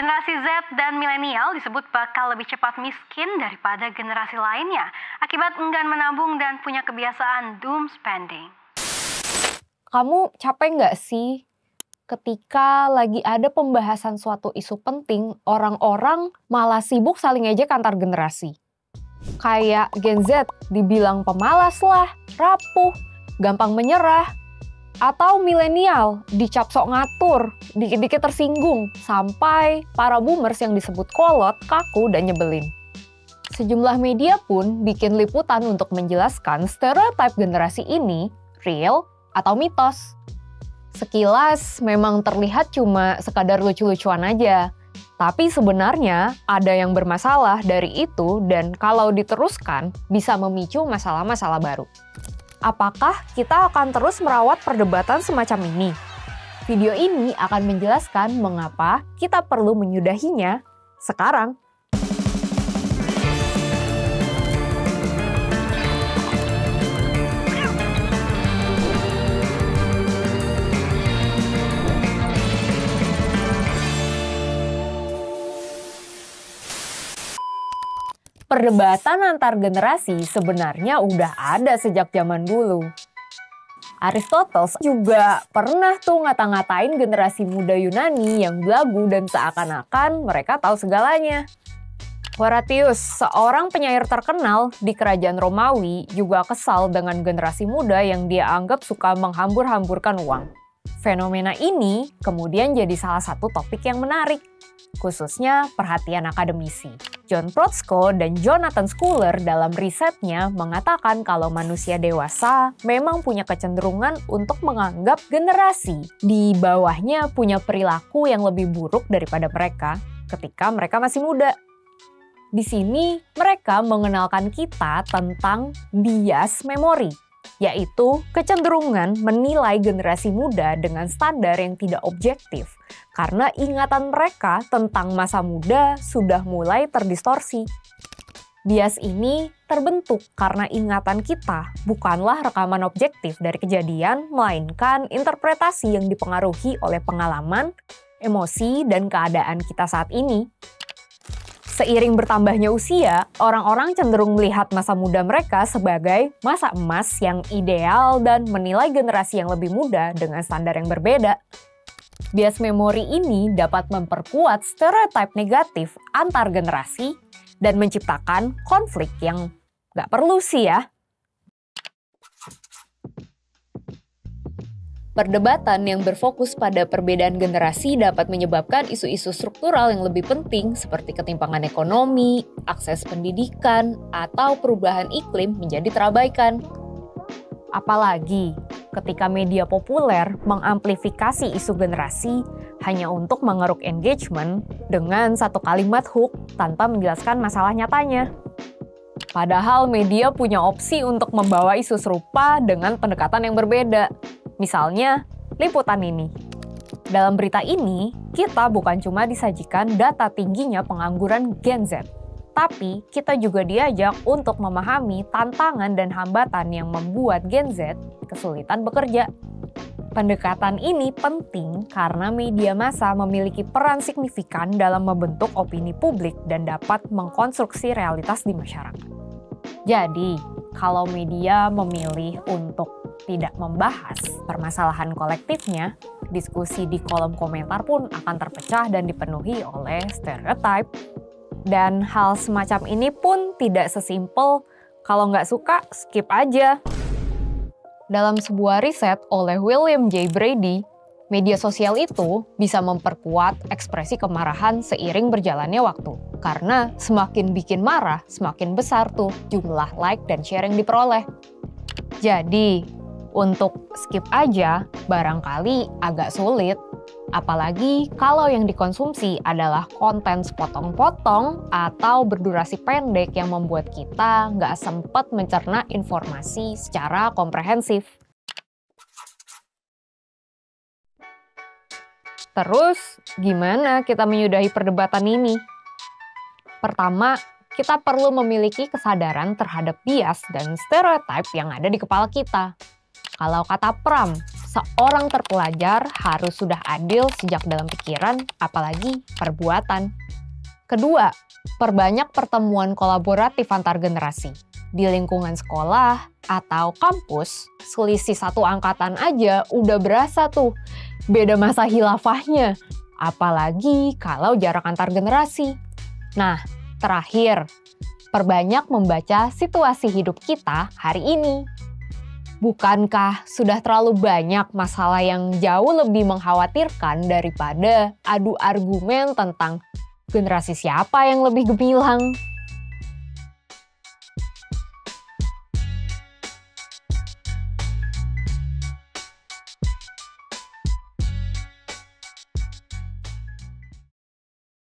Generasi Z dan milenial disebut bakal lebih cepat miskin daripada generasi lainnya akibat enggan menabung dan punya kebiasaan doom spending. Kamu capek nggak sih ketika lagi ada pembahasan suatu isu penting, orang-orang malah sibuk saling ejek antar generasi? Kayak Gen Z dibilang pemalas lah, rapuh, gampang menyerah. Atau milenial dicap sok ngatur, dikit-dikit tersinggung, sampai para boomers yang disebut kolot, kaku, dan nyebelin. Sejumlah media pun bikin liputan untuk menjelaskan stereotip generasi ini real atau mitos. Sekilas memang terlihat cuma sekadar lucu-lucuan aja. Tapi sebenarnya ada yang bermasalah dari itu dan kalau diteruskan bisa memicu masalah-masalah baru. Apakah kita akan terus merawat perdebatan semacam ini? Video ini akan menjelaskan mengapa kita perlu menyudahinya sekarang. Perdebatan antar generasi sebenarnya udah ada sejak zaman dulu. Aristoteles juga pernah tuh ngata-ngatain generasi muda Yunani yang belagu dan seakan-akan mereka tahu segalanya. Horatius, seorang penyair terkenal di kerajaan Romawi, juga kesal dengan generasi muda yang dia anggap suka menghambur-hamburkan uang. Fenomena ini kemudian jadi salah satu topik yang menarik, khususnya perhatian akademisi. John Protzko dan Jonathan Schuller dalam risetnya mengatakan kalau manusia dewasa memang punya kecenderungan untuk menganggap generasi di bawahnya punya perilaku yang lebih buruk daripada mereka ketika mereka masih muda. Di sini mereka mengenalkan kita tentang bias memori, yaitu kecenderungan menilai generasi muda dengan standar yang tidak objektif karena ingatan mereka tentang masa muda sudah mulai terdistorsi. Bias ini terbentuk karena ingatan kita bukanlah rekaman objektif dari kejadian, melainkan interpretasi yang dipengaruhi oleh pengalaman, emosi, dan keadaan kita saat ini. Seiring bertambahnya usia, orang-orang cenderung melihat masa muda mereka sebagai masa emas yang ideal dan menilai generasi yang lebih muda dengan standar yang berbeda. Bias memori ini dapat memperkuat stereotip negatif antar generasi dan menciptakan konflik yang nggak perlu sih ya. Perdebatan yang berfokus pada perbedaan generasi dapat menyebabkan isu-isu struktural yang lebih penting seperti ketimpangan ekonomi, akses pendidikan, atau perubahan iklim menjadi terabaikan. Apalagi ketika media populer mengamplifikasi isu generasi hanya untuk mengeruk engagement dengan satu kalimat hook tanpa menjelaskan masalah nyatanya. Padahal media punya opsi untuk membawa isu serupa dengan pendekatan yang berbeda. Misalnya, liputan ini. Dalam berita ini, kita bukan cuma disajikan data tingginya pengangguran Gen Z, tapi kita juga diajak untuk memahami tantangan dan hambatan yang membuat Gen Z kesulitan bekerja. Pendekatan ini penting karena media massa memiliki peran signifikan dalam membentuk opini publik dan dapat mengkonstruksi realitas di masyarakat. Jadi, kalau media memilih untuk tidak membahas permasalahan kolektifnya, diskusi di kolom komentar pun akan terpecah dan dipenuhi oleh stereotip. Dan hal semacam ini pun tidak sesimpel kalau nggak suka, skip aja. Dalam sebuah riset oleh William J. Brady, media sosial itu bisa memperkuat ekspresi kemarahan seiring berjalannya waktu. Karena semakin bikin marah, semakin besar tuh jumlah like dan share yang diperoleh. Jadi, untuk skip aja barangkali agak sulit. Apalagi kalau yang dikonsumsi adalah konten sepotong-potong atau berdurasi pendek yang membuat kita nggak sempat mencerna informasi secara komprehensif. Terus, gimana kita menyudahi perdebatan ini? Pertama, kita perlu memiliki kesadaran terhadap bias dan stereotip yang ada di kepala kita. Kalau kata Pram, seorang terpelajar harus sudah adil sejak dalam pikiran, apalagi perbuatan. Kedua, perbanyak pertemuan kolaboratif antar generasi. Di lingkungan sekolah atau kampus, selisih satu angkatan aja udah berasa tuh beda masa khilafahnya. Apalagi kalau jarak antar generasi. Nah, terakhir, perbanyak membaca situasi hidup kita hari ini. Bukankah sudah terlalu banyak masalah yang jauh lebih mengkhawatirkan daripada adu argumen tentang generasi siapa yang lebih gemilang?